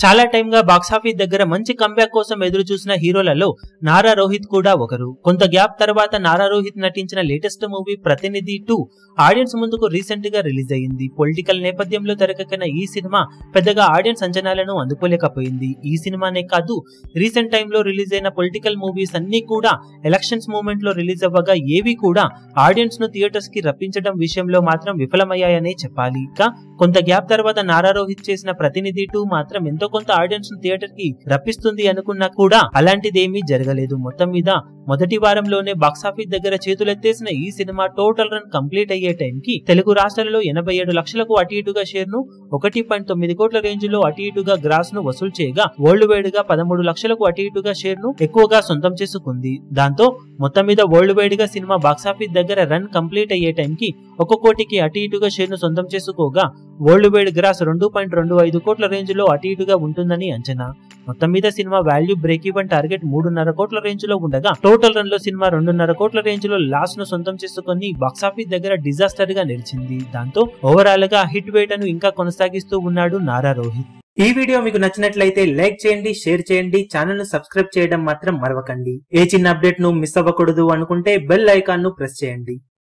చాలా టైం గా బాక్సాఫీస్ దగ్గర మంచి కంబ్యాక్ కోసం ఎదురు చూసిన హీరోలలో నారా రోహిత్ కూడా ఒకరు. కొంత గ్యాప్ తర్వాత నారా రోహిత్ నటించిన లేటెస్ట్ మూవీ ప్రతినిధి 2 ఆడియన్స్ ముందుకు రీసెంట్ గా రిలీజ్ అయింది. పొలిటికల్ నేపథ్యంలో తెరకెక్కిన ఈ సినిమా పెద్దగా ఆడియన్స్ అంచనాలను అందుకోలేకపోయింది. ఈ సినిమానే కాదు, రీసెంట్ టైంలో రిలీజ్ అయిన పొలిటికల్ మూవీస్ అన్ని కూడా ఎలక్షన్స్ మూమెంట్ లో రిలీజ్ అవ్వగా ఏవి కూడా ఆడియన్స్ ను థియేటర్స్ కి రప్పించడం విషయంలో మాత్రం విఫలమయ్యాయనే చెప్పాలి. ఇక కొంత గ్యాప్ తర్వాత నారా రోహిత్ చేసిన ప్రతినిధి 2 మాత్రం ఎంతో కొంత ఆడియన్స్ ను థియేటర్ కి రప్పిస్తుంది అనుకున్నా కూడా అలాంటిదేమీ జరగలేదు. మొత్తం మీద మొదటి వారంలోనే బాక్సాఫీస్ దగ్గర చేతులెత్తేసిన ఈ సినిమా టోటల్ రన్ కంప్లీట్ అయ్యే టైం కి తెలుగు రాష్ట్రాలలో 87 లక్షలకు అటు ఇటుగా షేర్ ను 1.9 కోట్ల రేంజ్ లో అటు ఇటుగా గ్రాస్ ను వసూలు చేయగా వరల్డ్ వైడ్ గా 13 లక్షలకు అటు ఇటుగా షేర్ ను ఎక్కువగా సొంతం చేసుకుంది. దాంతో మొత్తం మీద వరల్డ్ వైడ్ గా సినిమా బాక్సాఫీస్ దగ్గర రన్ కంప్లీట్ అయ్యే టైం కి 1 కోటికి అటు ఇటుగా షేర్ ను సొంతం చేసుకోగా వరల్డ్ వైడ్ గ్రాస్ 2.25 కోట్ల రేంజ్ లో అటు ఇటుగా ఉంటుందని అంచనా. మొత్తం మీద cinema value break even target 3.5 కోట్ల రేంజ్ లో ఉండగా టోటల్ రన్ లో సినిమా 2.5 కోట్ల రేంజ్ లో లాస్ ను సొంతం చేసుకుని బాక్సాఫీస్ దగ్గర డిజాస్టర్ గా నిలిచింది. దాంతో ఓవరాల్ గా హిట్ వేటను ఇంకా కొనసాగిస్తూ ఉన్నాడు నారా రోహిత్. ఈ వీడియో మీకు నచ్చినట్లయితే లైక్ చేయండి, షేర్ చేయండి, ఛానల్ ను సబ్స్క్రైబ్ చేయడం మాత్రం మరవకండి. ఏ చిన్న అప్డేట్ ను మిస్ అవ్వకూడదు అనుకుంటే బెల్ ఐకాన్ ను ప్రెస్ చేయండి.